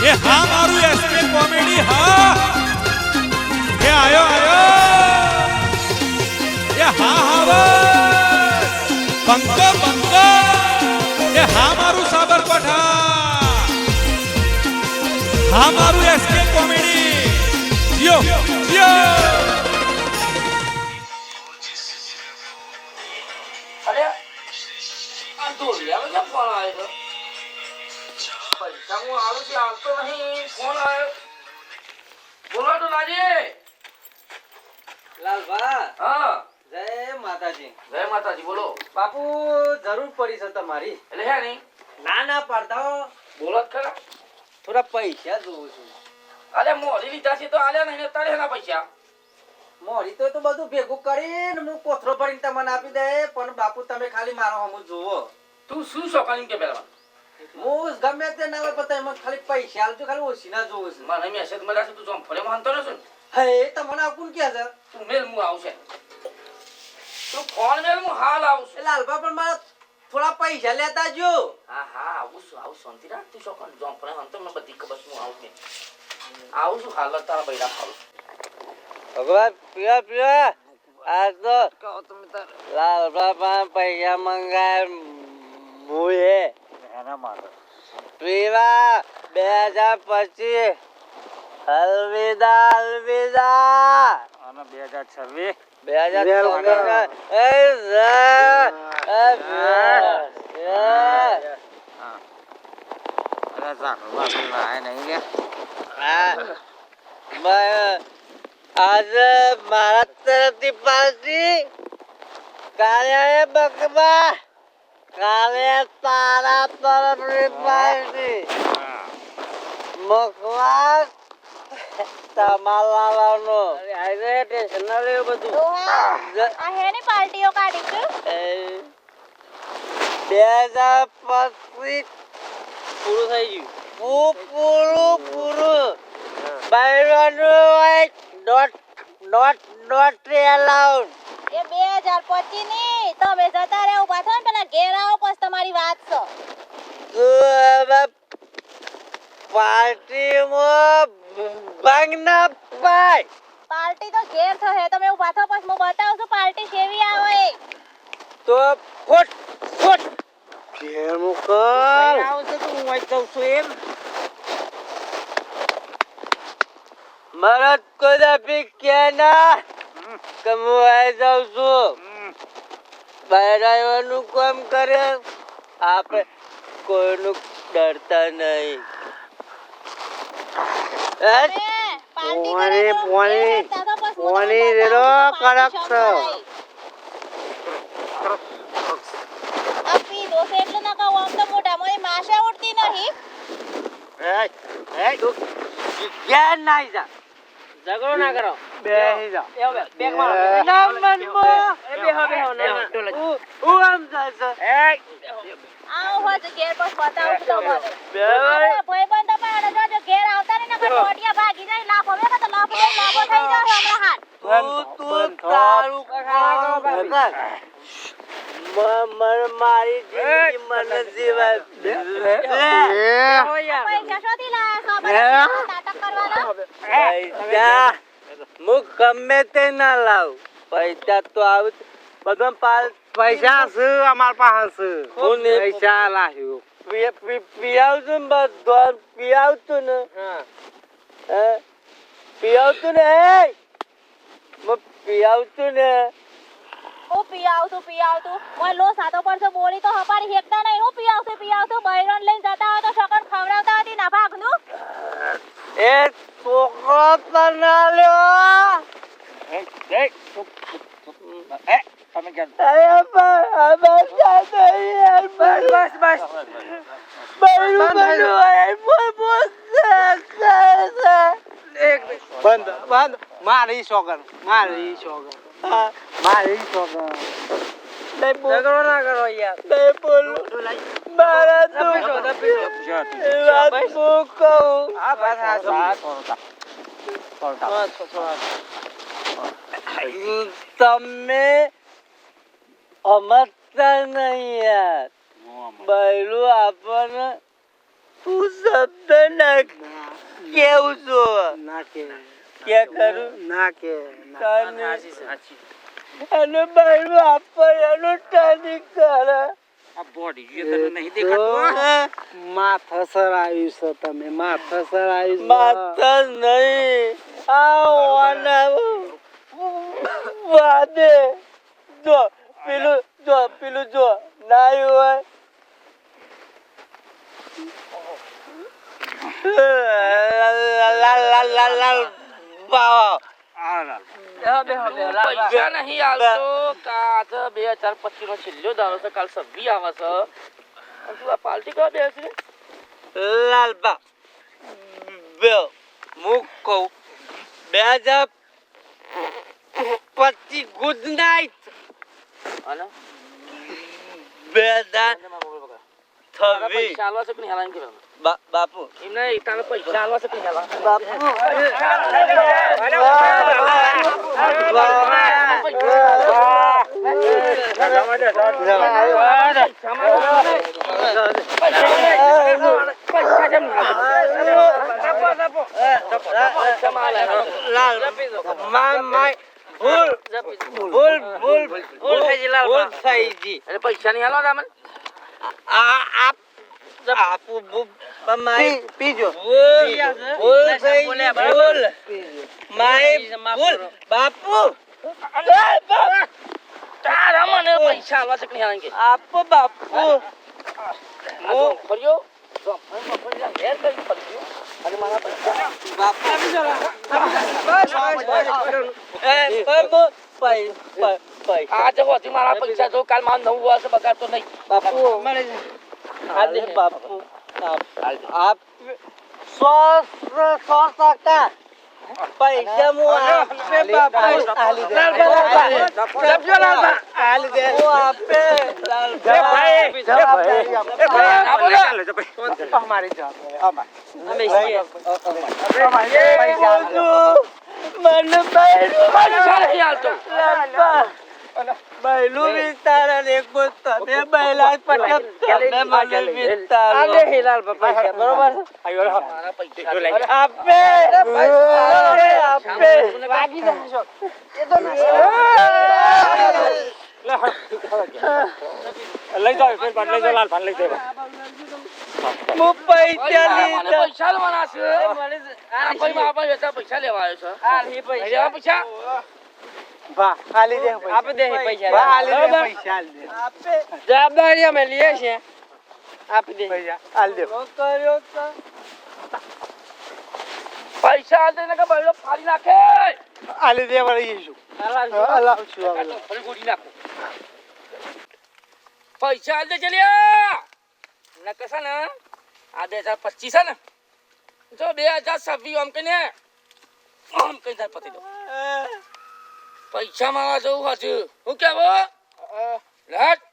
એ હા મારું SK comedy હા એ આયો એ હા બંકો બંકો એ હા મારું સાબરકાંઠા હા મારું એસકે કોમેડી જીઓ જીઓ અરે આ દોરિયાનો કેમ ફોન આવ્યો પૈસા હું આવું છું આવતો નહીં ફોન આવ્યો બોલો તો લાજી લાલભા હા જય માતાજી બોલો બાપુ જરૂર પડી છે તમારી એટલે હે નહીં ના પડતા બોલો જ ખરા થોડા પૈસા જોઉં છું અરે મોડી લીધા છે તો આલ્યા નહીં તારે એના પૈસા મોડી તો બધું ભેગું કરીને હું કોથરો ભરીને તમને આપી દે પણ બાપુ તમે ખાલી મારો હમું જુઓ તું શું શોખાની કે પેલા હું ગમે તે ના હોય પણ તમે ખાલી પૈસા આલજો ખાલી ઓછી ના જોઉં છું મને મેસેજ મળ્યા છે તું જોમ ફરે માનતો નથી હે તમને આ કોણ કહે છે તું મેલ હું આવશે તું ફોન મેલ હું હાલ આવશે લાલભા પણ મારા થોડા પૈસા લેતા જો હા આવું શાંતિ રાખ તું શોખન જોમ ફરે માનતો મને બધી ખબર હું આવું છું હાલ તારા બૈરા ખાવું ભગવાન પીવા આ તો લાલભા પૈસા મંગાય મુએ પીવા 2025 અલવિદા અને 2026 આજે મારા તરફથી પાર્ટી કાલે બકબા કાલે તારા તરફની પાર્ટી મકવાસ તમાલાનો અરે ટેન્શન ના લેવું બધું આ હેની પાર્ટીઓ કાઢી છે 2025 પૂરું થઈ ગયું પૂરું બાયરોનું not allowed એ 2025 ની તમે જતા રહે ઉભા થો ને પેલા ઘેર આવો પછી તમારી વાત છે પાર્ટીમાં ભાંગ ના પાય પાર્ટી તો ઘેર થશે તમે ઉભા થો પછી હું બતાવું છું પાર્ટી કેવી આવે તો ફોટ ઘેર મુકલ આવશે તો હું વાઈ દઉં છું એમ મરદ કદાપી કેના કમવાઈ જાઉં છું બહેરાવાનું કામ કરે આપણે કોઈનું ડરતા નહીં પોણી રેલો કડક છો આપી દોસે એટલે ના કહું આમ તો મોટા મોય માશા ઉડતી નહીં જ્ઞાન નાઈ જા ઝઘડો ના કરો બેહી જા બેગ મારો ના મનમો એ બેહો ના હું આમ જાશે આવો હોત ઘેર પર બતાવું છું તમને ભાઈ બંધ પાડો જો ઘેર આવતા ને નકર ટોટિયા ભાગી જાય લાફો મે તો લાફો થઈ જાય હમણાં હાથ તું તારું મારી જિંદગી મને જીવાય પૈસા શોધી લાયા નાટક કરવાના પૈસા હું ગમે તે ના લાવ પૈસા તો આવું બધું પૈસા છે અમાર પાસે હું પૈસા લાવ્યો પીયાવતું બધું પીયાવતું ને પીયાવતું ને પીયાવતું ને હું પીયાવતું ઓય લો સાતો પરસો બોલી તો હપારી હેકતા નહીં હું પીયાવતું બૈરણ લઈને જતા હોય તો શકન ખવડાવતા હતી ના ભાગનું એ છોકરો તના લ્યો તમે કેમ બંધ મારી સોગન ઝઘડો ના કરો યાર નહીં બોલું મારા વાત કહું તમે સમજતા નહીં યાર બૈરું આપણને હું શબ્દ ના કેવું છું ના કે કરું ના કે અને બહેરું આપણને ટાની કરે આ બોડી જે તને નહીં દેખાતું માથા સર આવ્યું છે તમે માથા સર આવ્યું માથા નહીં આ વાદે જો પેલું જો નાયું હોય લાલ બાવા પૈસા નહીં આલતો કાજ 2025 નો છેલ્લો દાડો છે કાલ 26 આવે છે અને તું આ પાર્ટી કરવા બેસે છે લાલબા બે મુક કહું 2025 ગુડ નાઈટ અને 2026 પૈસા આલવા છે કે નહીં હાલાની કે બાપુ એમને તારે પૈસા આલવા છે કે નહીં હાલા બાપુ પૈસા નહીં હાલવા તમે આપુ પીજો બાપુ તારા મને પૈસા આલવા છે કે નહીં હાલાની કે આપો બાપુ ફર્યો હેર કરી ફર્યો અને મારા પૈસા આજે હોતી મારા પૈસા જો કાલ મારા 9 વર્ષ બગાડતો નહીં બાપુ બાપુ આપ 100% પૈસા હું આપે બાપુ બહેલું વિસ્તાર એક તમે બહેલા પટક તમે મને વિસ્તાર બરોબર આપે લઈ જાઓ લાલ ભાન લઈ જાઓ હું પૈસા લીધા પૈસા લેવાના છે પૈસા લેવા આવ્યો છે પૈસા વાહ આલી દે પૈસા આપે દે પૈસા વાહ આલી દે પૈસા આલી દે આપે જવાબદારી અમે લઈએ છે આપી દે પૈસા આલી દે કર્યો તો પૈસા આલ દે ને કે બળો ફાડી નાખે આલી દે વળી જઈશું અલ્લાહ છું ફરી ગોડી નાખો પૈસા આલ દે ચલ્યા નકસા ને આ 2025 છે ને જો 2026 આમ કઈને પતી દો પૈસા મારા જવું હજુ હું કેવો લટ